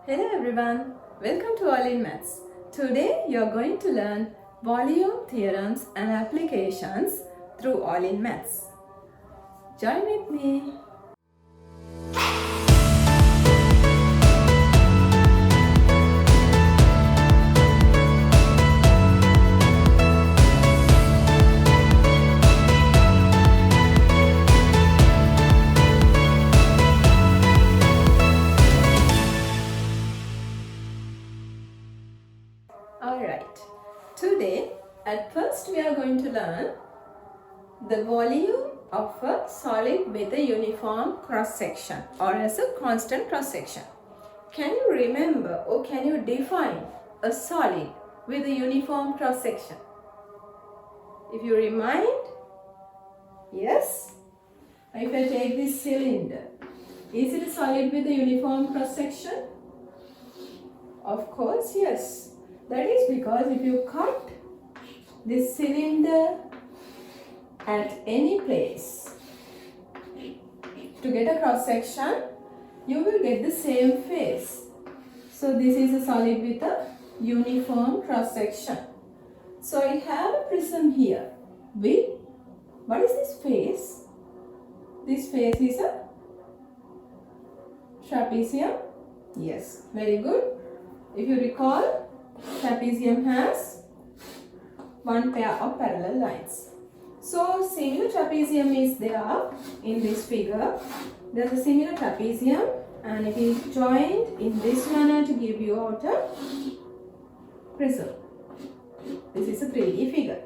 Hello everyone, welcome to All in Maths. Today you are going to learn volume theorems and applications through All in Maths. Join with me. Alright, today at first we are going to learn the volume of a solid with a uniform cross section or as a constant cross section. Can you remember or can you define a solid with a uniform cross section? If you remind, yes. If I take this cylinder, is it a solid with a uniform cross section? Of course, yes. That is because if you cut this cylinder at any place to get a cross section, you will get the same face. So this is a solid with a uniform cross section. So I have a prism here with, what is this face? This face is a trapezium. Yes, very good. If you recall, trapezium has one pair of parallel lines. So similar trapezium is there in this figure. There is a similar trapezium and it is joined in this manner to give you out a prism. This is a 3D figure.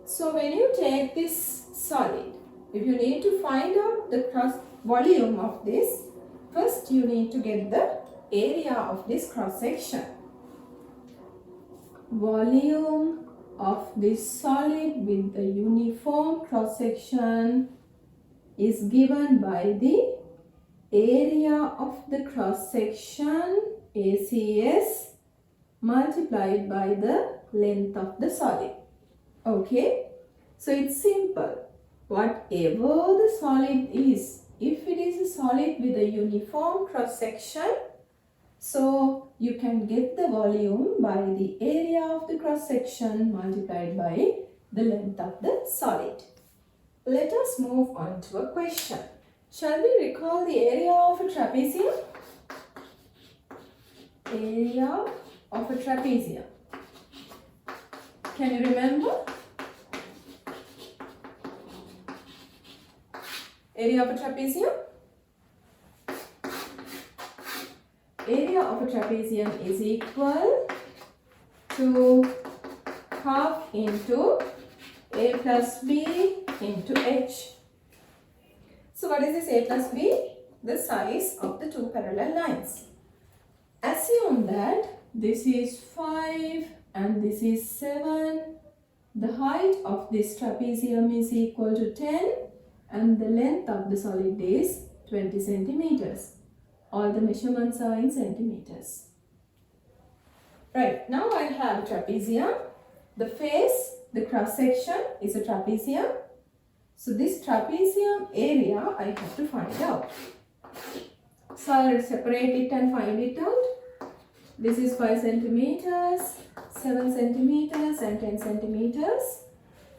So when you take this solid, if you need to find out the cross volume of this, first you need to get the area of this cross section. Volume of this solid with the uniform cross section is given by the area of the cross section ACS multiplied by the length of the solid. Okay, so it's simple. Whatever the solid is, if it is a solid with a uniform cross section, so you can get the volume by the area of the cross section multiplied by the length of the solid. Let us move on to a question. Shall we recall the area of a trapezium? Area of a trapezium. Can you remember? Area of a trapezium? Area of a trapezium is equal to half into a plus b into h. So what is this a plus b? The size of the two parallel lines. Assume that this is 5 and this is 7. The height of this trapezium is equal to 10 and the length of the solid is 20 centimeters. All the measurements are in centimeters. Right, now I have a trapezium. The face, the cross section is a trapezium. So this trapezium area I have to find out. So I'll separate it and find it out. This is 5 centimeters, 7 centimeters and 10 centimeters.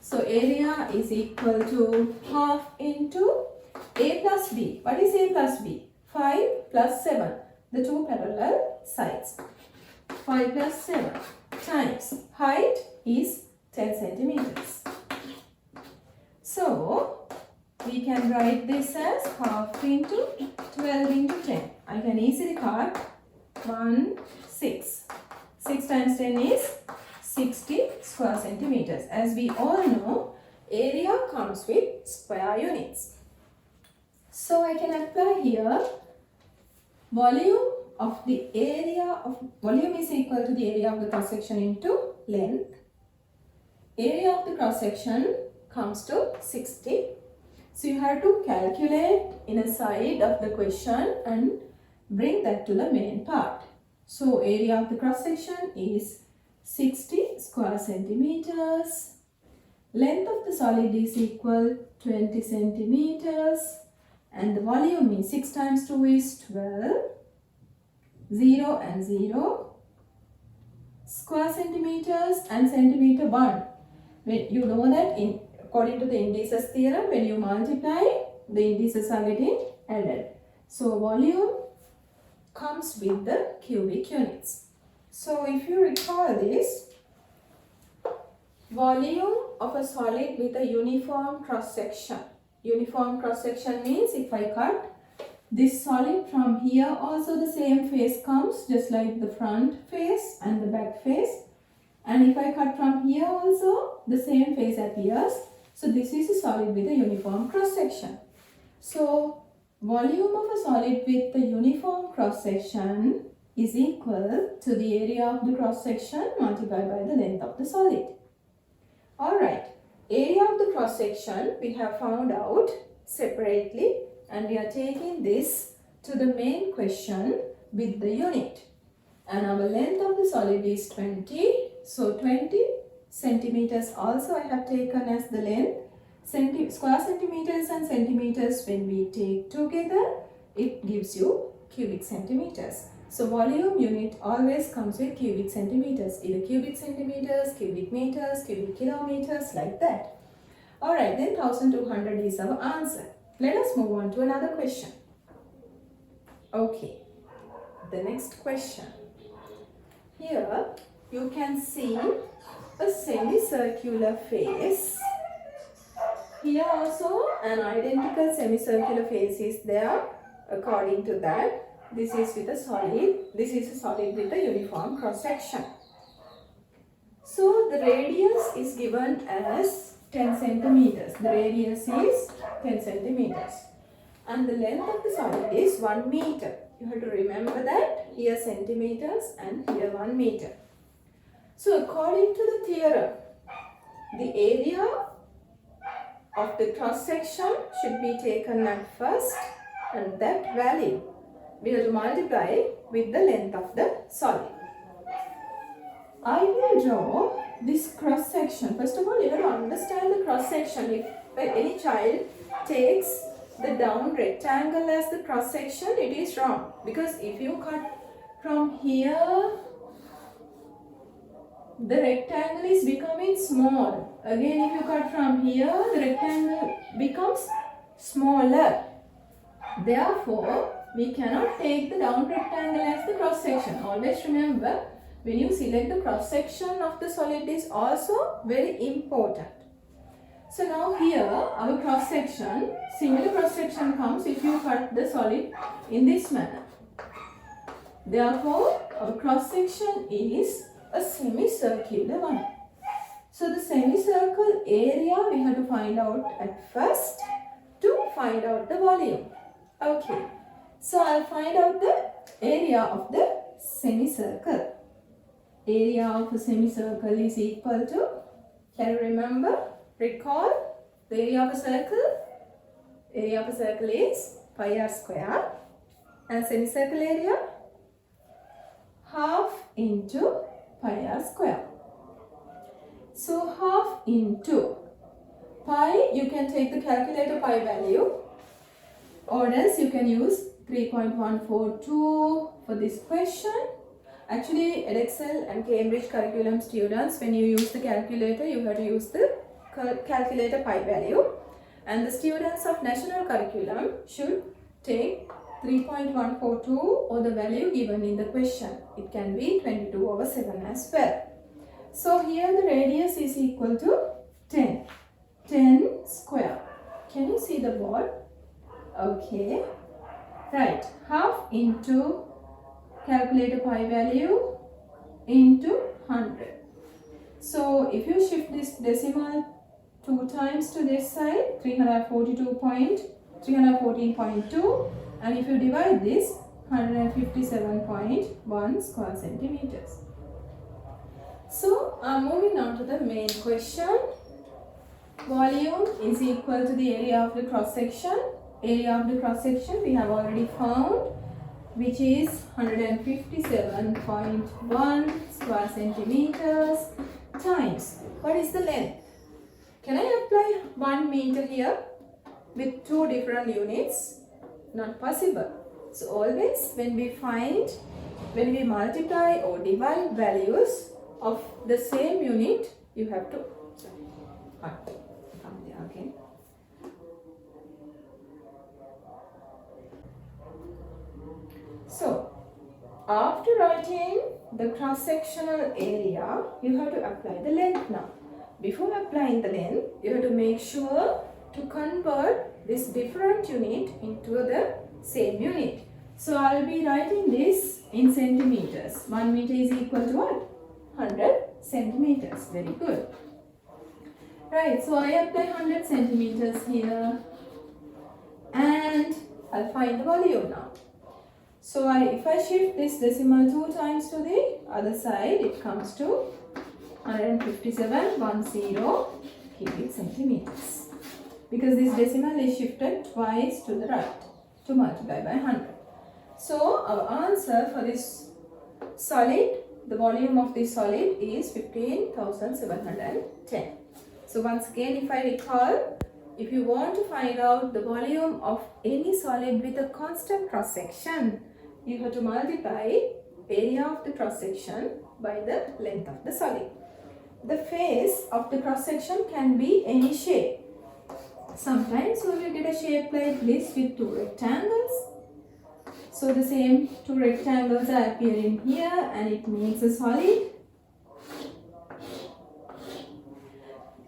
So area is equal to half into a plus b. What is a plus b? 5 plus 7, the two parallel sides. 5 plus 7 times height is 10 centimeters. So we can write this as half into 12 into 10. I can easily cut 6. 6 times 10 is 60 square centimeters. As we all know, area comes with square units. So I can apply here volume of the area of volume is equal to the area of the cross section into length. Area of the cross section comes to 60. So you have to calculate in a side of the question and bring that to the main part. So area of the cross section is 60 square centimeters. Length of the solid is equal 20 centimeters and the volume is 6 times 2 is 12. 0 and 0, square centimeters and centimeter 1. You know that according to the indices theorem, when you multiply, the indices are getting added. So volume comes with the cubic units. So if you recall this, volume of a solid with a uniform cross section. Uniform cross section means if I cut this solid from here, also the same face comes, just like the front face and the back face. And if I cut from here also, the same face appears. So this is a solid with a uniform cross section. So volume of a solid with a uniform cross section is equal to the area of the cross section multiplied by the length of the solid. Alright, area of the cross section we have found out separately, and we are taking this to the main question with the unit. And our length of the solid is 20. So 20 centimeters also I have taken as the length. Square centimeters and centimeters, when we take together, it gives you cubic centimeters. So volume unit always comes with cubic centimeters. Either cubic centimeters, cubic meters, cubic kilometers, like that. Alright, then 1200 is our answer. Let us move on to another question. Okay, the next question. Here you can see a semicircular face. Here also an identical semicircular face is there. According to that, this is with a solid. This is a solid with a uniform cross section. So the radius is given as 10 centimeters. The radius is 10 centimeters. And the length of the solid is 1 meter. You have to remember that. Here centimeters and here 1 meter. So according to the theorem, the area of the cross section should be taken at first, and that value we have to multiply with the length of the solid. I will draw this cross section. First of all, you have to understand the cross section. If any child takes the down rectangle as the cross section, it is wrong. Because if you cut from here, the rectangle is becoming small. Again, if you cut from here, the rectangle becomes smaller. Therefore, we cannot take the down rectangle as the cross section. Always remember, when you select the cross section of the solid is also very important. So now here, our cross section, similar cross section comes if you cut the solid in this manner. Therefore, our cross section is a semicircular one. So the semicircle area we have to find out at first to find out the volume. Okay, so I'll find out the area of the semicircle. Area of a semicircle is equal to, can you remember, recall the area of a circle? Area of a circle is pi r square, and semicircle area half into pi r square. So half into pi, you can take the calculator pi value, or else you can use 3.142 for this question. Actually, Edexcel and Cambridge curriculum students, when you use the calculator, you have to use the calculator pi value. And the students of national curriculum should take 3.142 or the value given in the question. It can be 22/7 as well. So here the radius is equal to 10. 10 square. Can you see the board? Okay. Right. Half into calculator pi value into 100. So if you shift this decimal 2 times to this side, 314.2, and if you divide this, 157.1 square centimeters. So moving on to the main question. Volume is equal to the area of the cross section. Area of the cross section we have already found, which is 157.1 square centimeters times, what is the length? Can I apply 1 meter here with 2 different units? Not possible. So always when we find when we multiply or divide values of the same unit, you have to come there again. So, after writing the cross-sectional area, you have to apply the length now. Before applying the length, you have to make sure to convert this different unit into the same unit. So, I will be writing this in centimeters. 1 meter is equal to what? 100 centimeters. Very good. Right, so I apply 100 centimeters here and I'll find the volume now. So if I shift this decimal 2 times to the other side, it comes to 157.10 cubic centimeters. Because this decimal is shifted twice to the right to multiply by 100. So our answer for this solid, the volume of this solid is 15,710. So once again, if I recall, if you want to find out the volume of any solid with a constant cross section, you have to multiply area of the cross section by the length of the solid. The face of the cross section can be any shape. Sometimes we will get a shape like this with 2 rectangles. So the same 2 rectangles are appearing here and it makes a solid.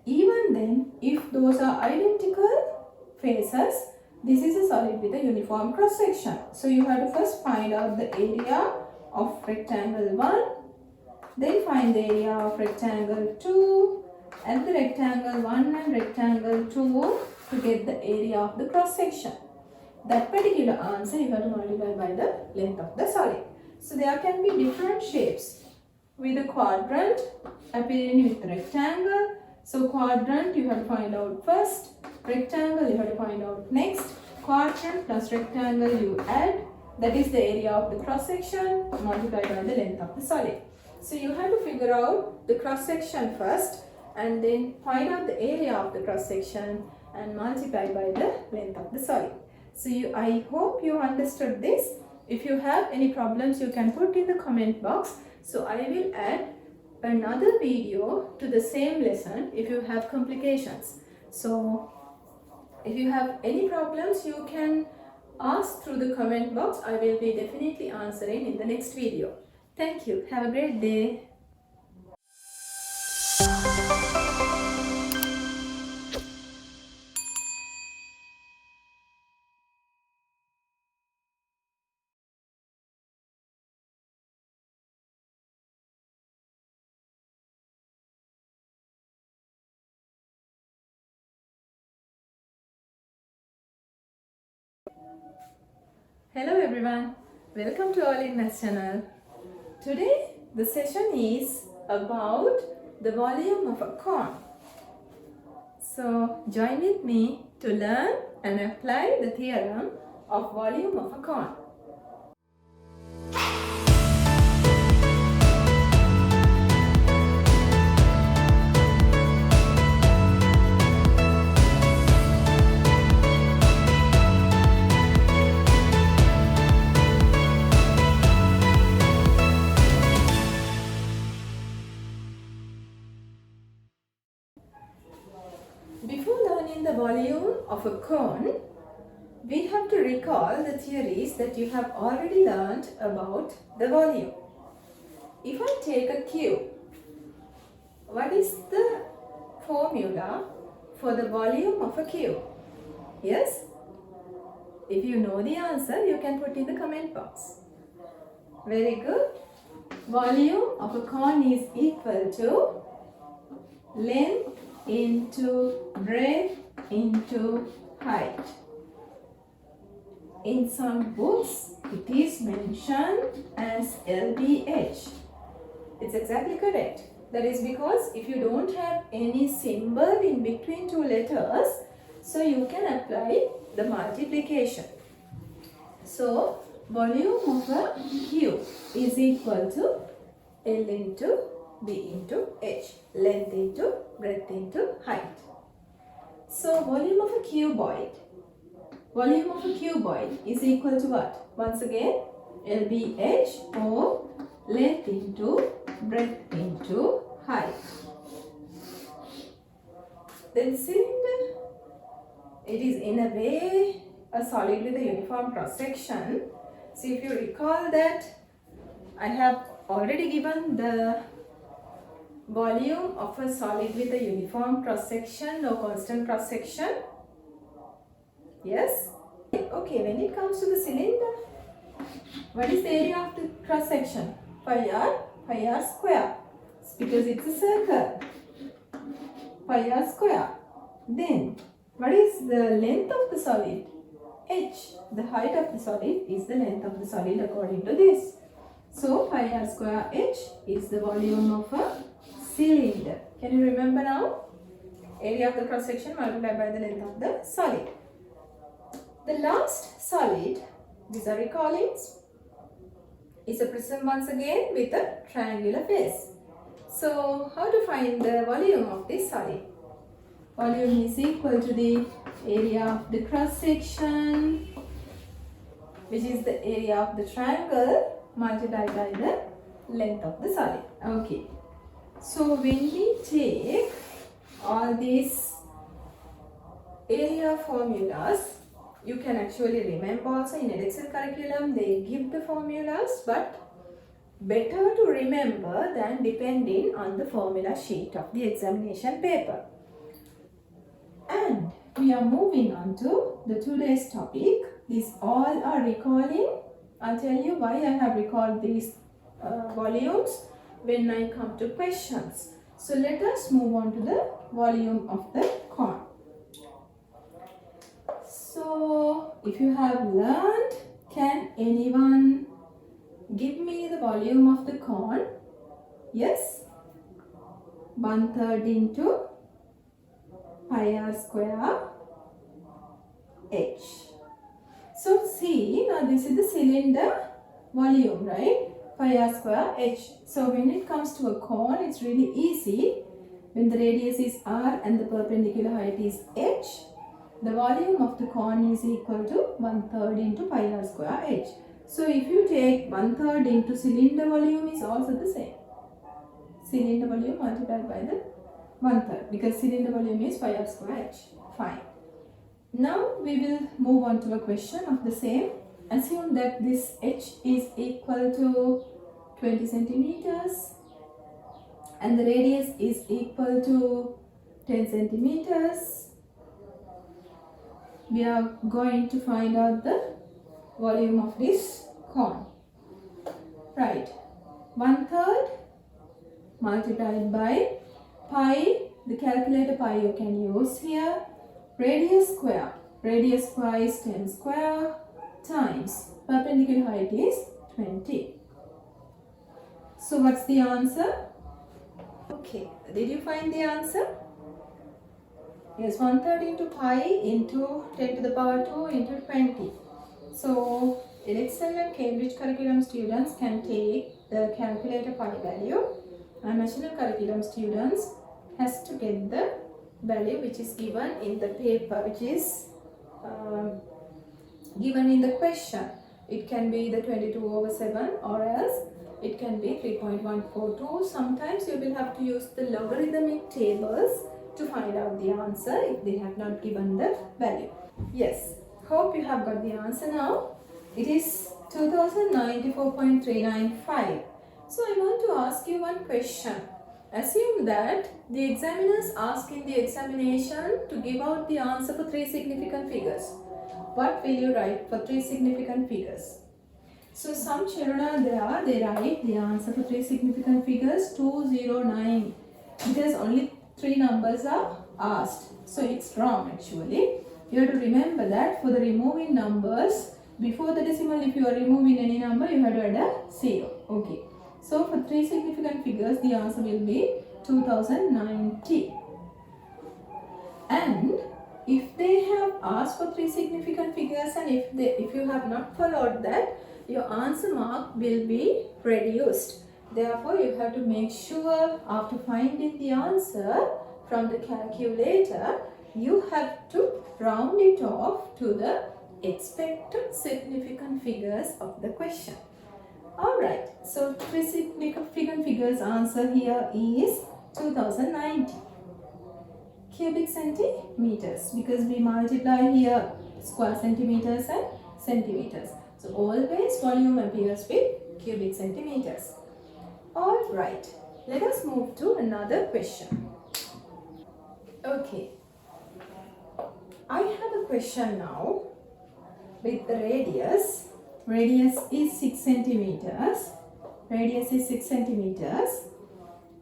Even then, if those are identical faces, this is a solid with a uniform cross section. So you have to first find out the area of rectangle 1, then find the area of rectangle 2 and the rectangle 1 and rectangle 2 to get the area of the cross section. That particular answer you have to multiply by the length of the solid. So there can be different shapes with a quadrant appearing with a rectangle. So quadrant you have to find out first, rectangle you have to find out next. Quadrant plus rectangle you add, that is the area of the cross section multiplied by the length of the solid. So you have to figure out the cross section first and then find out the area of the cross section and multiply by the length of the solid. So I hope you understood this. If you have any problems, you can put in the comment box. So I will add another video to the same lesson if you have complications. So if you have any problems, you can ask through the comment box. I will be definitely answering in the next video. Thank you. Have a great day. Hello everyone, welcome to All in Maths channel. Today the session is about the volume of a cone. So join with me to learn and apply the theorem of volume of a cone. Before learning the volume of a cone, we have to recall the theories that you have already learned about the volume. If I take a cube, what is the formula for the volume of a cube? Yes? If you know the answer, you can put in the comment box. Very good. Volume of a cone is equal to length into breadth into height. In some books, it is mentioned as LBH. It's exactly correct. That is because if you don't have any symbol in between two letters, so you can apply the multiplication. So, volume of a cube is equal to L into B into H, length into breadth into height. So volume of a cuboid is equal to what? Once again, LBH, or length into breadth into height. Then cylinder, it is in a way a solid with a uniform cross section. So if you recall that I have already given the volume of a solid with a uniform cross section or constant cross section. Yes? Okay, when it comes to the cylinder, what is the area of the cross section? Pi r square. It's because it's a circle. Pi r square. Then, what is the length of the solid? H. The height of the solid is the length of the solid according to this. So, pi r square h is the volume of a cylinder. Can you remember now? Area of the cross section multiplied by the length of the solid. The last solid, these are recallings, is a prism once again with a triangular face. So, how to find the volume of this solid? Volume is equal to the area of the cross section, which is the area of the triangle, multiplied by the length of the solid. Okay. So, when we take all these area formulas, you can actually remember also in Edexcel curriculum they give the formulas, but better to remember than depending on the formula sheet of the examination paper. And we are moving on to the today's topic. These all are recalling. I'll tell you why I have recalled these volumes when I come to questions. So let us move on to the volume of the cone. So, if you have learned, can anyone give me the volume of the cone? Yes? 1/3 into pi r square h. So, see, now this is the cylinder volume, right? Pi r square h. So, when it comes to a cone, it's really easy. When the radius is r and the perpendicular height is h, the volume of the cone is equal to 1/3 into pi r square h. So if you take 1/3 into cylinder volume is also the same. Cylinder volume multiplied by the 1/3 because cylinder volume is pi r square h. Fine. Now we will move on to a question of the same. Assume that this h is equal to 20 centimeters and the radius is equal to 10 centimeters. We are going to find out the volume of this cone. Right. 1/3 multiplied by pi, the calculator pi you can use here, radius square. Radius square is 10 square times perpendicular height is 20. So what's the answer? Okay, did you find the answer? Yes, 1/3 into pi into 10 to the power 2 into 20. So, Edexcel and Cambridge curriculum students can take the calculator pi value and national curriculum students has to get the value which is given in the paper, which is given in the question. It can be the 22/7 or else it can be 3.142. Sometimes you will have to use the logarithmic tables to find out the answer if they have not given the value. Yes, hope you have got the answer now. It is 2094.395. So I want to ask you one question. Assume that the examiner is asking the examination to give out the answer for 3 significant figures. What will you write for 3 significant figures? So some children are there, they write the answer for 3 significant figures 209 because only 3 numbers are asked. So it's wrong actually. You have to remember that for the removing numbers, before the decimal, if you are removing any number, you have to add a 0. Okay. So for 3 significant figures, the answer will be 2090. And if they have asked for 3 significant figures and if you have not followed that, your answer mark will be reduced. Therefore, you have to make sure after finding the answer from the calculator, you have to round it off to the expected significant figures of the question. Alright, so figures answer here is 2090 cubic centimeters, because we multiply here square centimeters and centimeters. So always volume appears with cubic centimeters. Alright, let us move to another question. Okay, I have a question now with the radius. Radius is 6 centimeters. Radius is 6 centimeters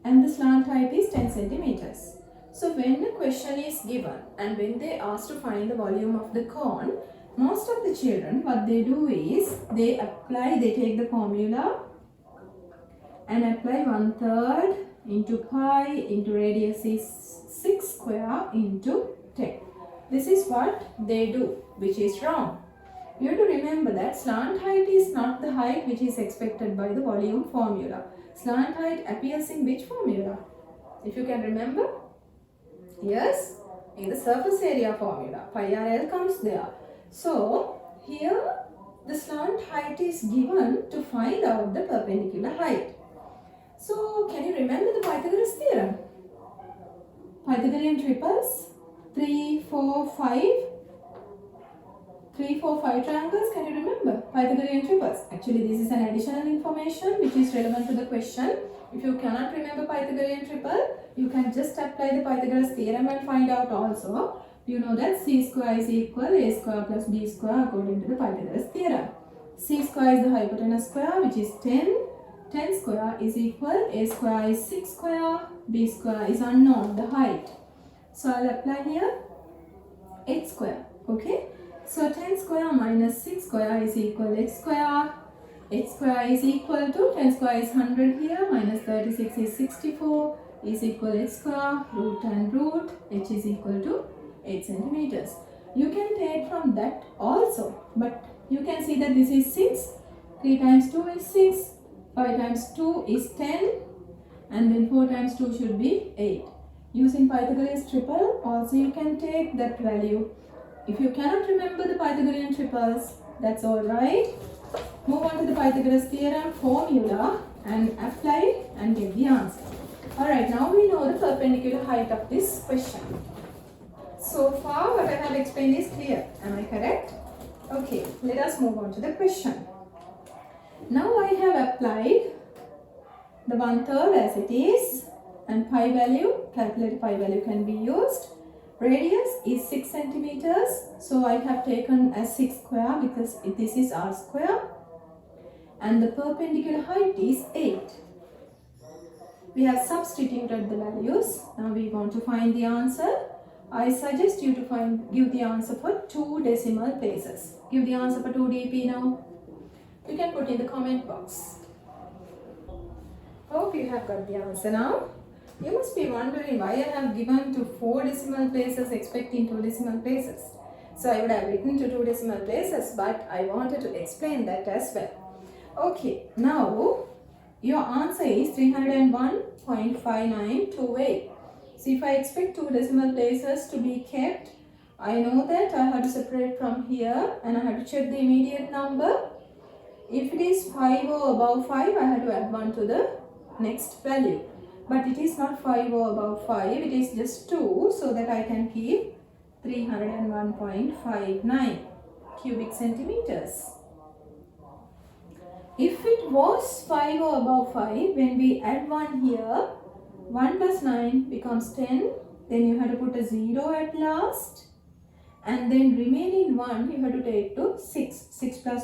and the slant height is 10 centimeters. So when a question is given and when they ask to find the volume of the cone, most of the children, what they do is they take the formula and apply 1/3 into pi into radius is 6 square into 10. This is what they do, which is wrong. You have to remember that slant height is not the height which is expected by the volume formula. Slant height appears in which formula? If you can remember? Yes, in the surface area formula. Pi r L comes there. So, here the slant height is given to find out the perpendicular height. So, can you remember the Pythagoras theorem? Pythagorean triples, 3, 4, 5. 3, 4, 5 triangles, can you remember? Pythagorean triples. Actually, this is an additional information which is relevant to the question. If you cannot remember Pythagorean triple, you can just apply the Pythagoras theorem and find out also. You know that c square is equal a square plus b square according to the Pythagoras theorem. C square is the hypotenuse square, which is 10. 10 square is equal, a square is 6 square, b square is unknown, the height. So I'll apply here 8 square, okay? So 10 square minus 6 square is equal x square. X square is equal to 10 square is 100 here, minus 36 is 64 is equal x square, root and root, h is equal to 8 centimeters. You can take from that also, but you can see that this is 6, 3 times 2 is 6, 5 times 2 is 10, and then 4 times 2 should be 8. Using Pythagorean triple, also you can take that value. If you cannot remember the Pythagorean triples, that's alright. Move on to the Pythagoras theorem formula and apply and get the answer. Alright, now we know the perpendicular height of this question. So far what I have explained is clear. Am I correct? Okay, let us move on to the question. Now I have applied the 1/3 as it is and pi value, calculated pi value can be used. Radius is 6 centimeters, so I have taken as 6 square because this is r square, and the perpendicular height is 8. We have substituted the values. Now we want to find the answer. I suggest you to give the answer for 2 decimal places. Give the answer for 2 dp now. You can put in the comment box. Hope you have got the answer now. You must be wondering why I have given to 4 decimal places expecting 2 decimal places. So I would have written to 2 decimal places, but I wanted to explain that as well. Okay, now your answer is 301.5928. So if I expect 2 decimal places to be kept, I know that I have to separate from here and I have to check the immediate number. If it is 5 or above 5, I have to add 1 to the next value. But it is not 5 or above 5, it is just 2, so that I can keep 301.59 cubic centimeters. If it was 5 or above 5, when we add 1 here, 1 plus 9 becomes 10, then you have to put a 0 at last, and then remaining 1 you have to take to 6. 6 plus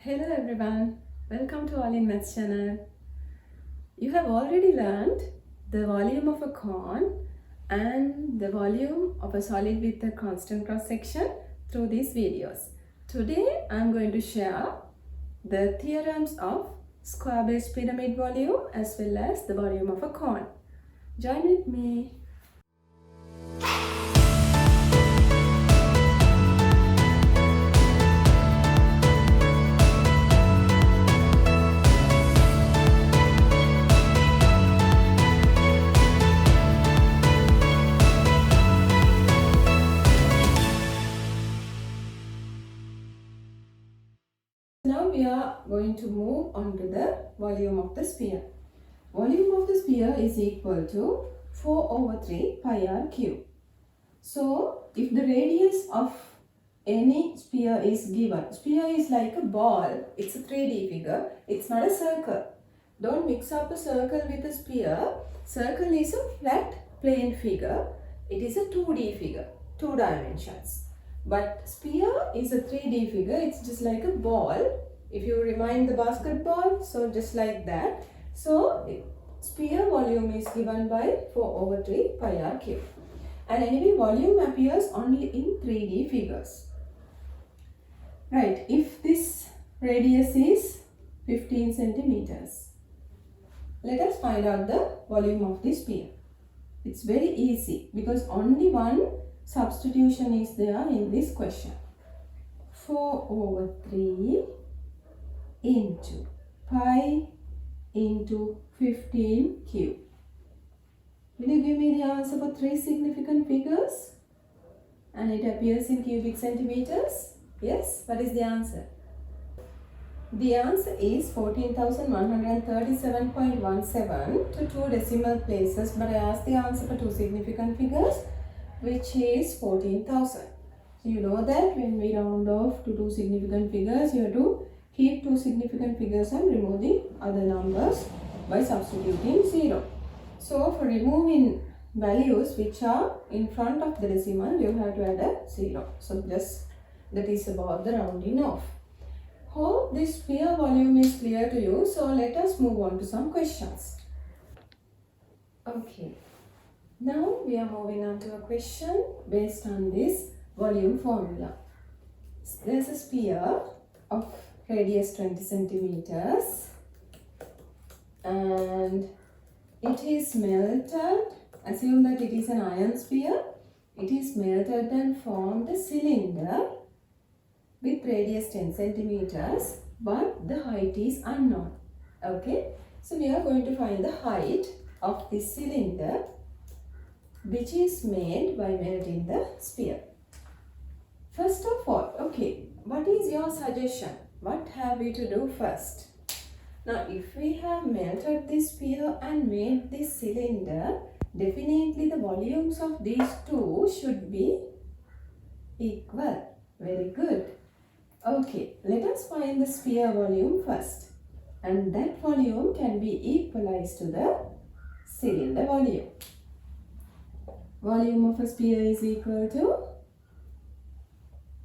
Hello everyone, welcome to All in Maths channel. You have already learned the volume of a cone and the volume of a solid with a constant cross section through these videos. Today I am going to share the theorems of square base pyramid volume as well as the volume of a cone. Join with me. Now we are going to move on to the volume of the sphere. Volume of the sphere is equal to 4 over 3 pi r cube. So, if the radius of any sphere is given, sphere is like a ball, it's a 3D figure, it's not a circle. Don't mix up a circle with a sphere. Circle is a flat plane figure, it is a 2D figure, 2 dimensions. But sphere is a 3D figure, it's just like a ball. If you remind the basketball, so just like that. So, sphere volume is given by 4 over 3 pi r cube. And anyway, volume appears only in 3D figures. Right, if this radius is 15 centimeters, let us find out the volume of this sphere. It's very easy because only one substitution is there in this question. 4 over 3 into pi into 15 cube. Will you give me the answer for 3 significant figures? And it appears in cubic centimeters? Yes? What is the answer? The answer is 14,137.17 to 2 decimal places, but I asked the answer for 2 significant figures, which is 14,000. So you know that when we round off to 2 significant figures, you have to keep 2 significant figures and remove the other numbers by substituting 0. So for removing values which are in front of the decimal, you have to add a 0. So just that is about the rounding off. Hope this sphere volume is clear to you. So let us move on to some questions. Okay. Now we are moving on to a question based on this volume formula. There is a sphere of radius 20 centimeters and it is melted. Assume that it is an iron sphere. It is melted and formed a cylinder with radius 10 centimeters, but the height is unknown. Okay, so we are going to find the height of this cylinder, which is made by melting the sphere. First of all, okay, what is your suggestion? What have we to do first? Now, if we have melted this sphere and made this cylinder, definitely the volumes of these two should be equal. Very good. Okay, let us find the sphere volume first. And that volume can be equalized to the cylinder volume. Volume of a sphere is equal to,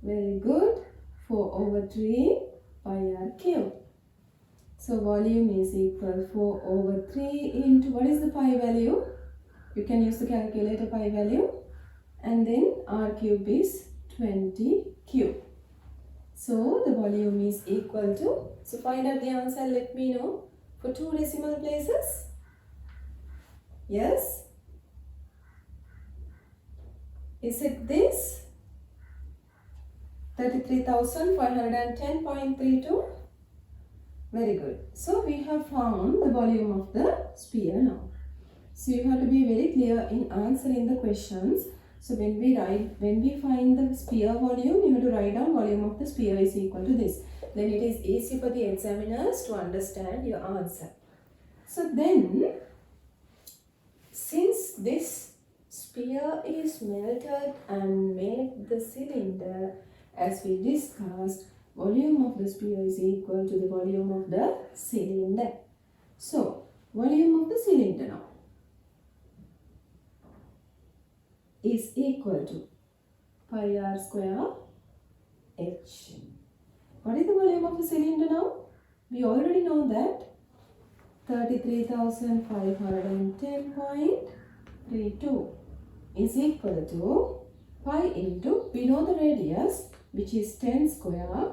very good, 4 over 3 pi r cube. So volume is equal 4 over 3 into, what is the pi value? You can use the calculator pi value. And then r cube is 20 cube. So the volume is equal to, so find out the answer and let me know for 2 decimal places. Yes? Is it this? 33,510.32? Very good. So we have found the volume of the sphere now. So you have to be very clear in answering the questions. So when we find the sphere volume, you have to write down volume of the sphere is equal to this. Then it is easy for the examiners to understand your answer. So then, since this sphere is melted and made the cylinder, as we discussed, volume of the sphere is equal to the volume of the cylinder. So, volume of the cylinder now is equal to pi r square h. What is the volume of a cylinder now? We already know that 33,510.32 is equal to pi into, we know the radius, which is 10 square.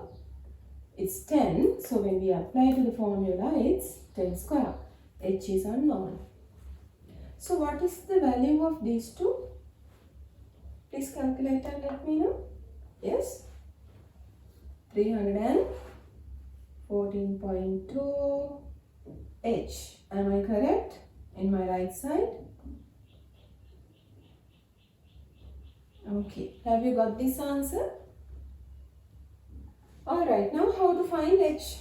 It's 10, so when we apply to the formula, it's 10 square. H is unknown. So what is the value of these two? Please calculate and let me know. Yes? 314.2 H. Am I correct? In my right side? Okay. Have you got this answer? Alright, now how to find H?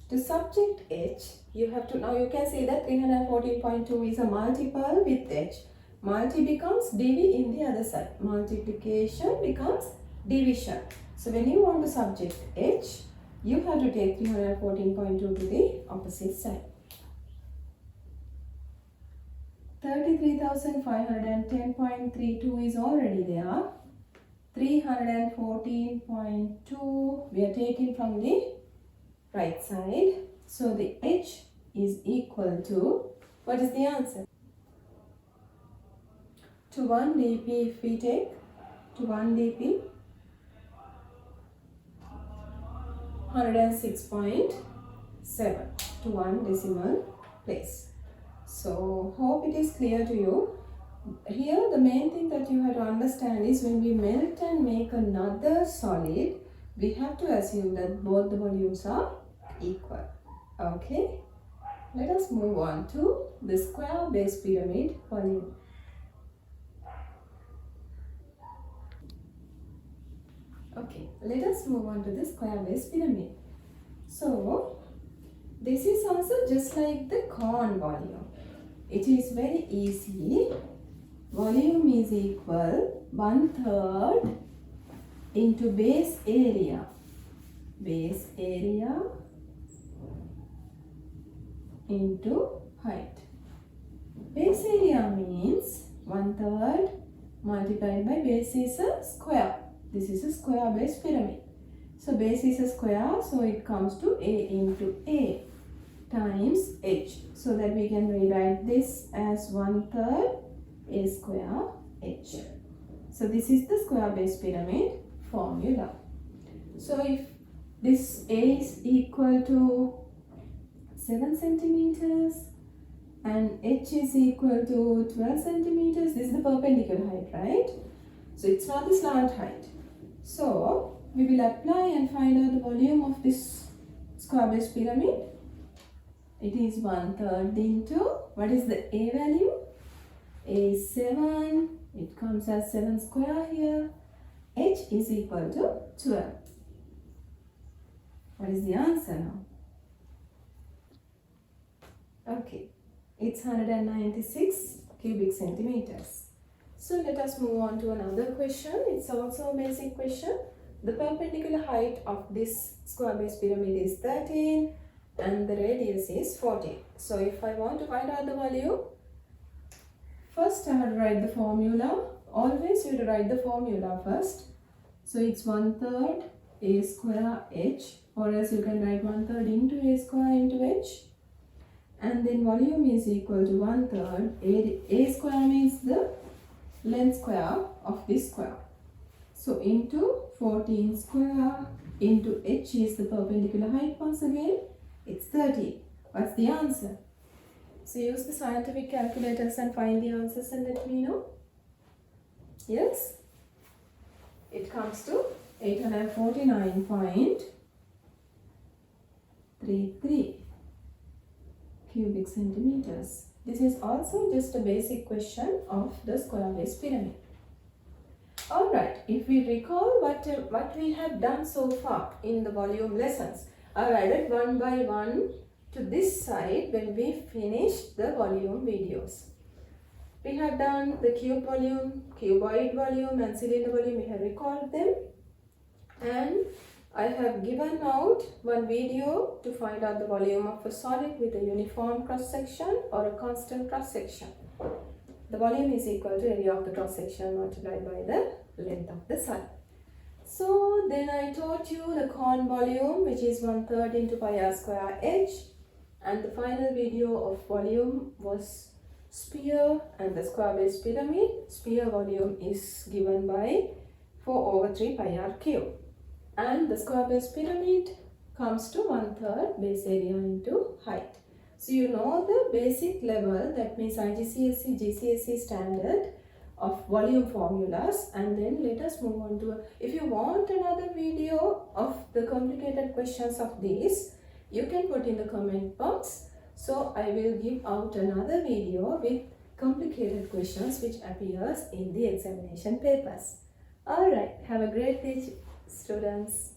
To subject H, you have to, now you can see that 314.2 is a multiple with H. Multi becomes divi in the other side. Multiplication becomes division. So when you want to subject H, you have to take 314.2 to the opposite side. 33,510.32 is already there. 314.2 we are taking from the right side. So the H is equal to, what is the answer? To 1 dp, if we take to 1 dp, 106.7 to 1 decimal place. So hope it is clear to you. Here the main thing that you have to understand is when we melt and make another solid, we have to assume that both the volumes are equal. Okay, let us move on to the square base pyramid volume. Okay, let us move on to the square base pyramid. So this is also just like the cone volume. It is very easy. Volume is equal 1/3 into base area. Base area into height. Base area means 1/3 multiplied by base is a square. This is a square base pyramid. So base is a square, so it comes to A into A times H. So that we can rewrite this as 1/3 A square H. So this is the square base pyramid formula. So if this A is equal to 7 centimeters and H is equal to 12 centimeters, this is the perpendicular height, right? So it's not the slant height. So we will apply and find out the volume of this square base pyramid. It is 1/3 into, what is the A value? A is 7, it comes as 7 square here. H is equal to 12. What is the answer now? Okay, it's 196 cubic centimeters. So let us move on to another question. It's also a basic question. The perpendicular height of this square base pyramid is 13 and the radius is 40. So if I want to find out the volume, first I have to write the formula. Always you have to write the formula first. So it's 1/3 A square H, or else you can write 1/3 into A square into H. And then volume is equal to 1/3 A square means the length square of this square. So into 14 square into H is the perpendicular height once again. It's 30. What's the answer? So use the scientific calculators and find the answers and let me know. Yes? It comes to 849.33 cubic centimeters. This is also just a basic question of the square base pyramid. Alright, if we recall what we have done so far in the volume lessons, I've added one by one to this side when we finished the volume videos. We have done the cube volume, cuboid volume and cylinder volume. We have recalled them, and I have given out one video to find out the volume of a solid with a uniform cross section or a constant cross section. The volume is equal to area of the cross section multiplied by the length of the solid. So then I taught you the cone volume, which is 1/3 into pi r square h, and the final video of volume was sphere and the square base pyramid. Sphere volume is given by 4/3 pi r cube, and the square base pyramid comes to 1/3 base area into height. So you know the basic level, that means IGCSE, GCSE standard of volume formulas, and then let us move on to, if you want another video of the complicated questions of these, you can put in the comment box. So I will give out another video with complicated questions which appears in the examination papers. Alright, have a great day, students.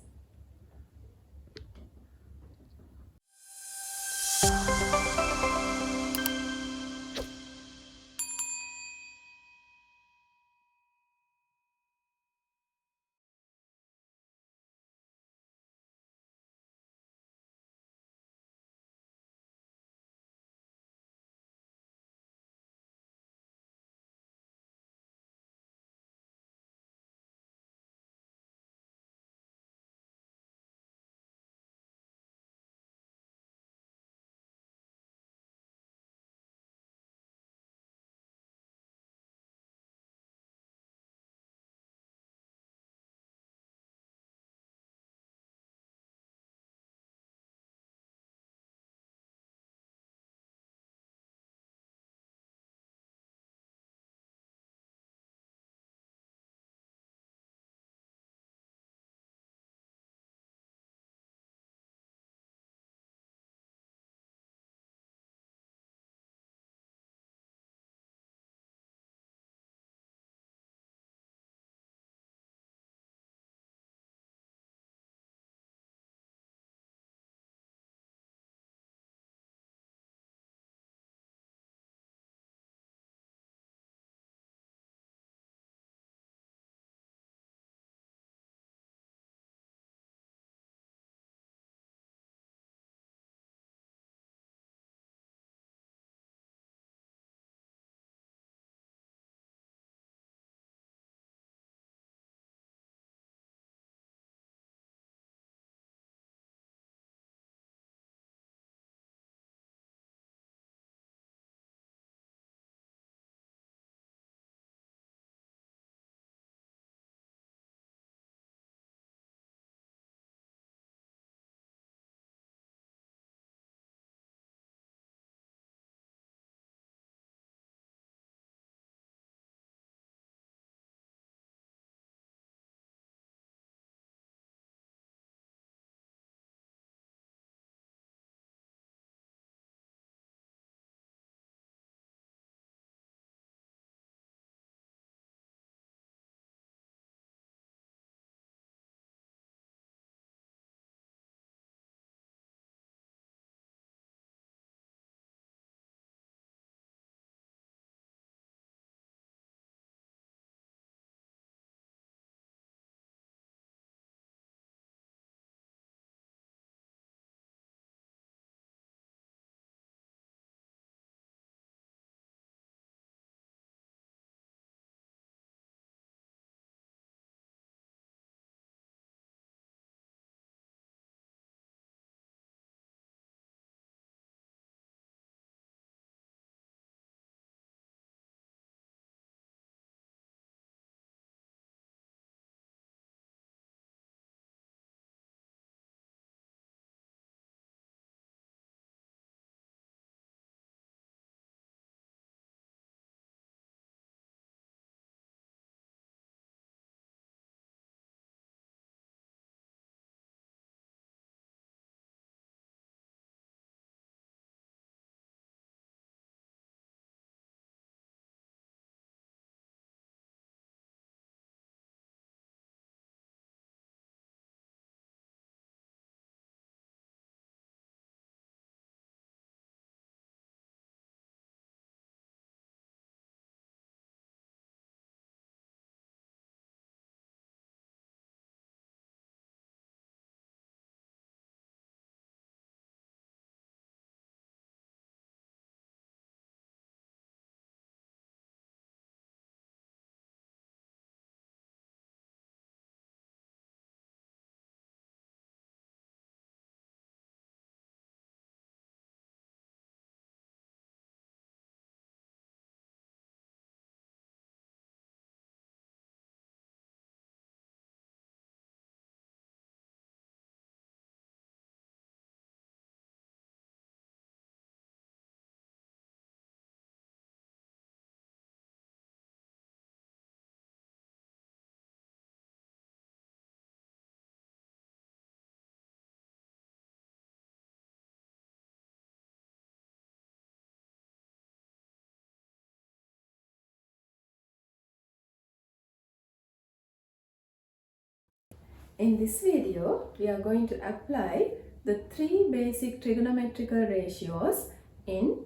In this video, we are going to apply the 3 basic trigonometrical ratios in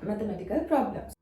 mathematical problems.